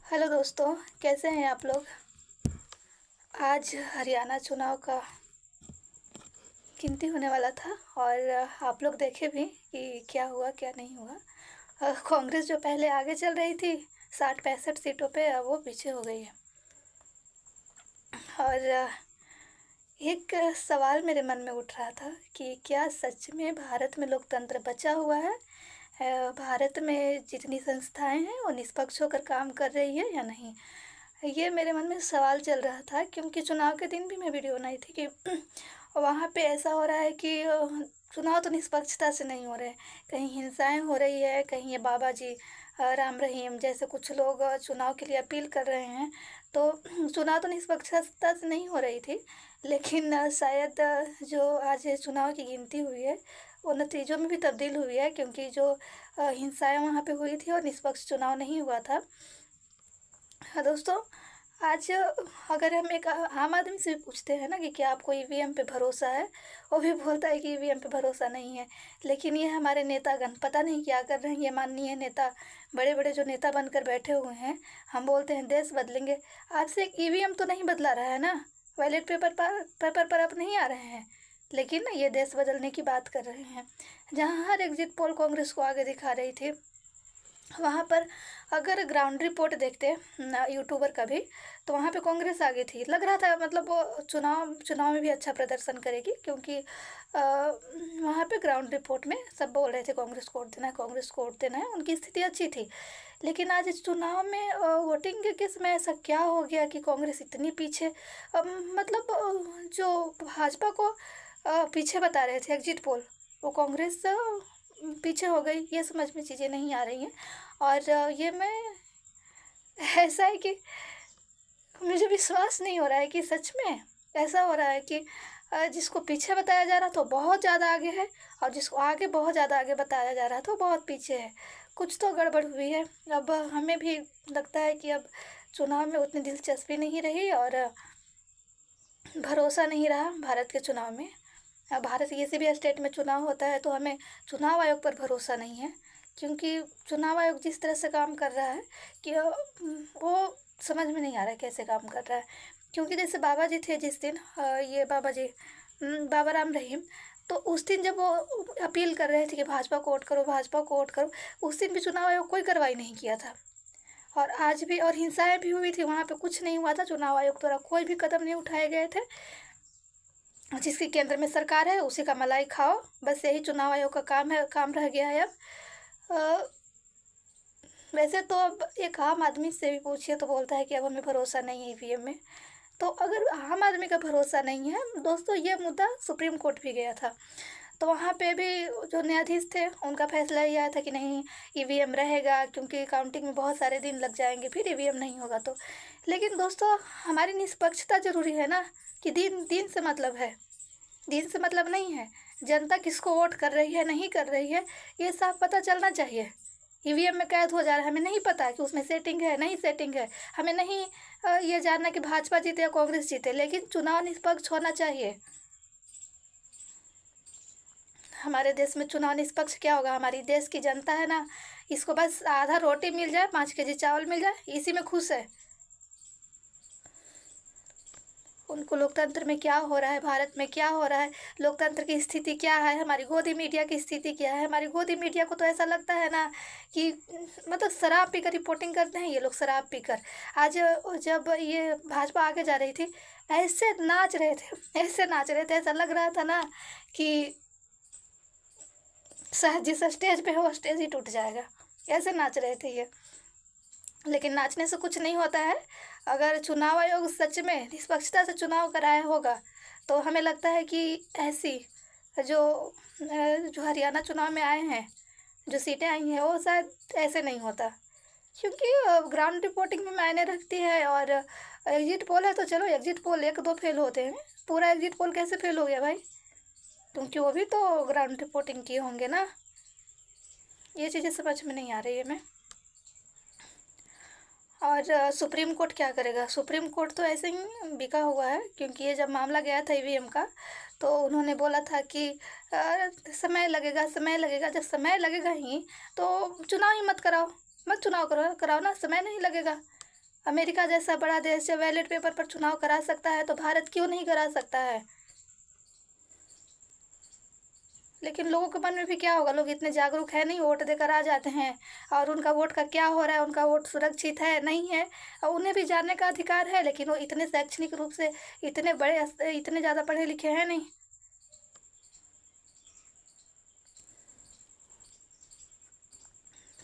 Hello दोस्तों, कैसे हैं आप लोग। आज हरियाणा चुनाव का गिनती होने वाला था और आप लोग देखे भी कि क्या हुआ क्या नहीं हुआ। कांग्रेस जो पहले आगे चल रही थी 60-65 सीटों पे, अब वो पीछे हो गई है। और एक सवाल मेरे मन में उठ रहा था कि क्या सच में भारत में लोकतंत्र बचा हुआ है। भारत में जितनी संस्थाएं हैं वो निष्पक्ष होकर काम कर रही है या नहीं। ये मेरे मन में सवाल चल रहा था क्योंकि चुनाव के दिन भी मैं वीडियो बनाई थी कि वहाँ पे ऐसा हो रहा है कि चुनाव तो निष्पक्षता से नहीं हो रहे, कहीं हिंसाएं हो रही है, कहीं ये बाबा जी राम रहीम जैसे कुछ लोग चुनाव के लिए अपील कर रहे हैं। तो चुनाव तो निष्पक्षता से नहीं हो रही थी, लेकिन शायद जो आज ये चुनाव की गिनती हुई है वो नतीजों में भी तब्दील हुई है, क्योंकि जो हिंसाएं वहाँ पे हुई थी और निष्पक्ष चुनाव नहीं हुआ था। हाँ दोस्तों, आज अगर हम एक आम आदमी से भी पूछते हैं ना कि क्या आपको ईवीएम पे भरोसा है, वो भी बोलता है कि ईवीएम पे भरोसा नहीं है। लेकिन ये हमारे नेतागण पता नहीं क्या कर रहे हैं। ये माननीय नेता, बड़े बड़े जो नेता बनकर बैठे हुए हैं, हम बोलते हैं देश बदलेंगे। आज से एक ईवीएम तो नहीं बदला रहा है ना, बैलेट पेपर पर अब नहीं आ रहे हैं, लेकिन ना ये देश बदलने की बात कर रहे हैं। जहाँ हर एग्जिट पोल कांग्रेस को आगे दिखा रही थी, वहाँ पर अगर ग्राउंड रिपोर्ट देखते यूट्यूबर का भी, तो वहाँ पे कांग्रेस आगे थी। लग रहा था मतलब वो चुनाव में भी अच्छा प्रदर्शन करेगी, क्योंकि वहाँ पे ग्राउंड रिपोर्ट में सब बोल रहे थे कांग्रेस को वोट देना है, कांग्रेस को वोट देना है, उनकी स्थिति अच्छी थी। लेकिन आज इस चुनाव में वोटिंग के समय ऐसा क्या हो गया कि कांग्रेस इतनी पीछे। मतलब जो भाजपा को पीछे बता रहे थे एग्जिट पोल, वो कांग्रेस पीछे हो गई। ये समझ में चीज़ें नहीं आ रही हैं। और ये मैं ऐसा है कि मुझे विश्वास नहीं हो रहा है कि सच में ऐसा हो रहा है कि जिसको पीछे बताया जा रहा था वो बहुत ज़्यादा आगे है, और जिसको आगे बहुत ज़्यादा आगे बताया जा रहा था वो बहुत पीछे है। कुछ तो गड़बड़ हुई है। अब हमें भी लगता है कि अब चुनाव में उतनी दिलचस्पी नहीं रही और भरोसा नहीं रहा भारत के चुनाव में। भारत के किसी भी स्टेट में चुनाव होता है तो हमें चुनाव आयोग पर भरोसा नहीं है, क्योंकि चुनाव आयोग जिस तरह से काम कर रहा है कि वो समझ में नहीं आ रहा है कैसे काम कर रहा है। क्योंकि जैसे बाबा जी थे जिस दिन, ये बाबा जी बाबा राम रहीम, तो उस दिन जब वो अपील कर रहे थे कि भाजपा को वोट करो, भाजपा को वोट करो, उस दिन भी चुनाव आयोग कोई कार्रवाई नहीं किया था। और आज भी, और हिंसाएं भी हुई थी वहाँ पे, कुछ नहीं हुआ था। चुनाव आयोग द्वारा कोई भी कदम नहीं उठाए गए थे। जिसकी केंद्र में सरकार है उसी का मलाई खाओ, बस यही चुनाव आयोग का काम रह गया है अब। अ, वैसे तो अब एक आम आदमी से भी पूछिए तो बोलता है कि अब हमें भरोसा नहीं है ईवीएम में। तो अगर आम आदमी का भरोसा नहीं है दोस्तों, ये मुद्दा सुप्रीम कोर्ट भी गया था, तो वहाँ पे भी जो न्यायाधीश थे उनका फैसला ये आया था कि नहीं, ईवीएम रहेगा, क्योंकि काउंटिंग में बहुत सारे दिन लग जाएंगे, फिर ईवीएम नहीं होगा तो। लेकिन दोस्तों, हमारी निष्पक्षता जरूरी है ना, कि दिन दिन से मतलब है, दिन से मतलब नहीं है। जनता किसको वोट कर रही है नहीं कर रही है ये साफ पता चलना चाहिए। ईवीएम में कैद हो जा रहा है, हमें नहीं पता कि उसमें सेटिंग है नहीं सेटिंग है। हमें नहीं ये जानना कि भाजपा जीते या कांग्रेस जीते, लेकिन चुनाव निष्पक्ष होना चाहिए। हमारे देश में चुनाव निष्पक्ष क्या होगा, हमारी देश की जनता है ना, इसको बस आधा रोटी मिल जाए, 5 केजी चावल मिल जाए, इसी में खुश है। उनको लोकतंत्र में क्या हो रहा है, भारत में क्या हो रहा है, लोकतंत्र की स्थिति क्या है, हमारी गोदी मीडिया की स्थिति क्या है। हमारी गोदी मीडिया को तो ऐसा लगता है ना कि मतलब शराब पीकर रिपोर्टिंग करते हैं ये लोग, शराब पीकर। आज जब ये भाजपा आगे जा रही थी, ऐसे नाच रहे थे, ऐसे नाच रहे थे, ऐसा लग रहा था ना कि शायद जिस स्टेज पे हो वो स्टेज ही टूट जाएगा, ऐसे नाच रहे थे ये। लेकिन नाचने से कुछ नहीं होता है। अगर चुनाव आयोग सच में निष्पक्षता से चुनाव कराया होगा तो हमें लगता है कि ऐसी जो जो हरियाणा चुनाव में आए हैं, जो सीटें आई हैं, वो शायद ऐसे नहीं होता। क्योंकि ग्राउंड रिपोर्टिंग में मायने रखती है, और एग्जिट पोल है तो चलो एग्जिट पोल 1-2 फेल होते हैं, पूरा एग्जिट पोल कैसे फेल हो गया भाई, क्योंकि वो भी तो ग्राउंड रिपोर्टिंग किए होंगे ना। ये चीज़ें समझ में नहीं आ रही है मैं। और सुप्रीम कोर्ट क्या करेगा, सुप्रीम कोर्ट तो ऐसे ही बिका हुआ है, क्योंकि ये जब मामला गया था ईवीएम का तो उन्होंने बोला था कि समय लगेगा, समय लगेगा। जब समय लगेगा ही तो चुनाव ही मत कराओ, मत चुनाव कराओ ना, समय नहीं लगेगा। अमेरिका जैसा बड़ा देश जब बैलेट पेपर पर चुनाव करा सकता है तो भारत क्यों नहीं करा सकता है? लेकिन लोगों के मन में भी क्या होगा, लोग इतने जागरूक है नहीं, वोट देकर आ जाते हैं। और उनका वोट का क्या हो रहा है, उनका वोट सुरक्षित है नहीं है, और उन्हें भी जानने का अधिकार है, लेकिन वो इतने शैक्षणिक रूप से इतने ज़्यादा पढ़े लिखे हैं नहीं।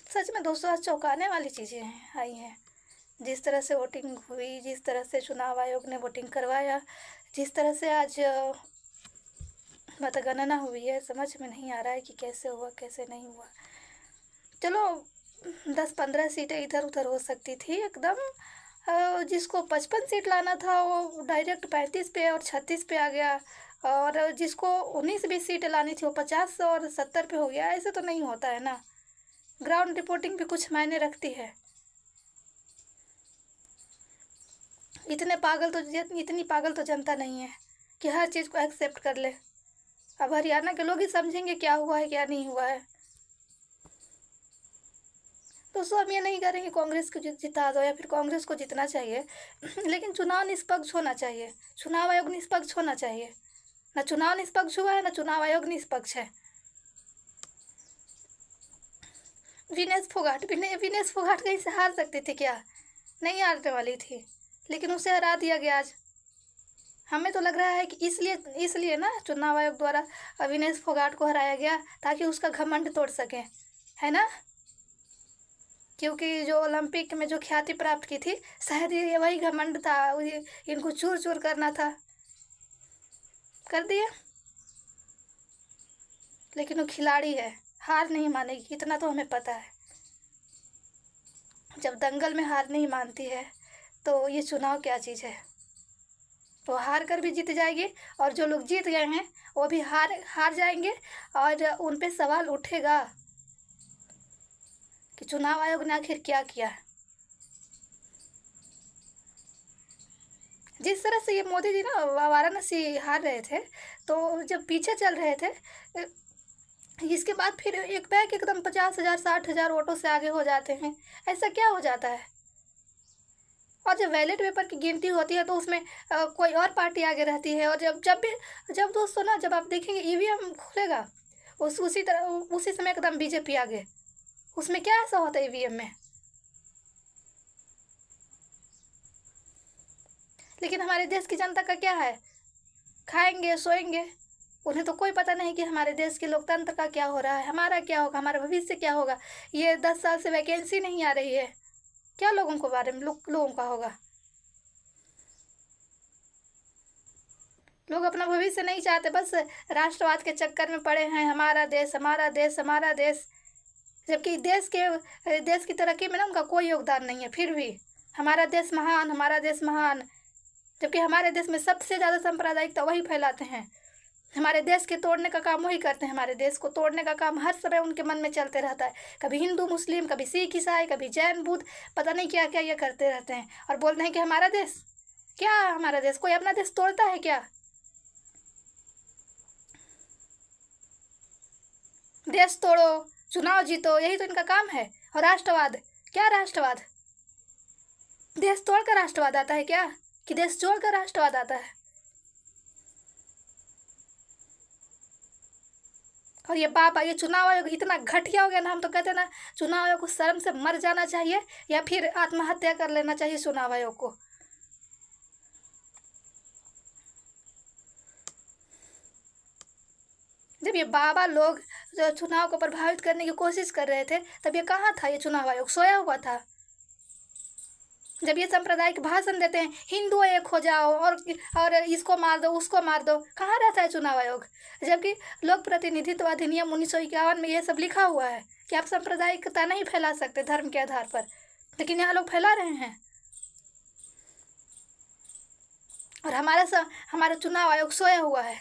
सच में दोस्तों, आज चौंकाने वाली चीज़ें आई हैं। जिस तरह से वोटिंग हुई, जिस तरह से चुनाव आयोग ने वोटिंग करवाया, जिस तरह से आज मतगणना हुई है, समझ में नहीं आ रहा है कि कैसे हुआ कैसे नहीं हुआ। चलो 10-15 सीटें इधर उधर हो सकती थी एकदम। जिसको 55 सीट लाना था वो डायरेक्ट 35 पे और 36 पे आ गया, और जिसको 19-20 सीटें लानी थी वो 50 और 70 पे हो गया। ऐसे तो नहीं होता है ना, ग्राउंड रिपोर्टिंग भी कुछ मायने रखती है। इतनी पागल तो जनता नहीं है कि हर चीज़ को एक्सेप्ट कर ले। अब हरियाणा के लोग ही समझेंगे क्या हुआ है क्या नहीं हुआ है। दोस्तों, हम ये नहीं करेंगे कांग्रेस को जिता दो या फिर कांग्रेस को जीतना चाहिए, लेकिन चुनाव निष्पक्ष होना चाहिए, चुनाव आयोग निष्पक्ष होना चाहिए। न चुनाव निष्पक्ष हुआ है, न चुनाव आयोग निष्पक्ष है। विनेश फोगाट कहीं से हार सकती थी क्या? नहीं हारने वाली थी, लेकिन उसे हरा दिया गया आज। हमें तो लग रहा है कि इसलिए ना चुनाव आयोग द्वारा विनेश फोगाट को हराया गया, ताकि उसका घमंड तोड़ सके, है ना? क्योंकि जो ओलंपिक में जो ख्याति प्राप्त की थी, शायद ये वही घमंड था, इनको चूर चूर करना था, कर दिया। लेकिन वो खिलाड़ी है, हार नहीं मानेगी, इतना तो हमें पता है। जब दंगल में हार नहीं मानती है तो ये चुनाव क्या चीज़ है? तो हार कर भी जीत जाएगी, और जो लोग जीत गए हैं वो भी हार जाएंगे, और उन पे सवाल उठेगा कि चुनाव आयोग ने आखिर क्या किया। जिस तरह से ये मोदी जी ना वाराणसी हार रहे थे, तो जब पीछे चल रहे थे, इसके बाद फिर एक बैग एकदम 50,000 60,000 वोटों से आगे हो जाते हैं। ऐसा क्या हो जाता है? और जब बैलेट पेपर की गिनती होती है तो उसमें कोई और पार्टी आगे रहती है, और जब दोस्तों ना, जब आप देखेंगे ईवीएम खुलेगा, उसी समय एकदम बीजेपी आगे। उसमें क्या ऐसा होता है ईवीएम में? लेकिन हमारे देश की जनता का क्या है? खाएंगे सोएंगे, उन्हें तो कोई पता नहीं कि हमारे देश के लोकतंत्र का क्या हो रहा है, हमारा क्या होगा, हमारा भविष्य क्या होगा। ये 10 साल से वैकेंसी नहीं आ रही है, क्या लोगों को बारे में लोगों का होगा? लोग अपना भविष्य नहीं चाहते, बस राष्ट्रवाद के चक्कर में पड़े हैं, हमारा देश हमारा देश हमारा देश। जबकि देश की तरक्की में ना उनका कोई योगदान नहीं है। फिर भी हमारा देश महान, हमारा देश महान, जबकि हमारे देश में सबसे ज़्यादा सांप्रदायिकता वही फैलाते हैं। हमारे देश के तोड़ने का काम वही करते हैं। हमारे देश को तोड़ने का काम हर समय उनके मन में चलते रहता है। कभी हिंदू मुस्लिम, कभी सिख ईसाई, कभी जैन बुद्ध, पता नहीं क्या क्या ये करते रहते हैं, और बोलते हैं कि हमारा देश। क्या हमारा देश? कोई अपना देश तोड़ता है क्या? देश तोड़ो, चुनाव जीतो, यही तो इनका काम है। और राष्ट्रवाद, क्या राष्ट्रवाद? देश तोड़कर राष्ट्रवाद आता है क्या, कि देश जोड़कर राष्ट्रवाद आता है? और ये चुनाव आयोग इतना घटिया हो गया ना, हम तो कहते हैं ना, चुनाव आयोग को शर्म से मर जाना चाहिए, या फिर आत्महत्या कर लेना चाहिए चुनाव आयोग को। जब ये बाबा लोग जो चुनाव को प्रभावित करने की कोशिश कर रहे थे, तब ये कहाँ था? ये चुनाव आयोग सोया हुआ था। जब ये सांप्रदायिक भाषण देते हैं, हिंदू एक हो जाओ और इसको मार दो उसको मार दो, कहाँ रहता है चुनाव आयोग? जबकि लोक प्रतिनिधित्व अधिनियम 1951 में ये सब लिखा हुआ है कि आप सांप्रदायिकता नहीं फैला सकते धर्म के आधार पर, लेकिन यहाँ लोग फैला रहे हैं। और हमारा चुनाव आयोग सोया हुआ है।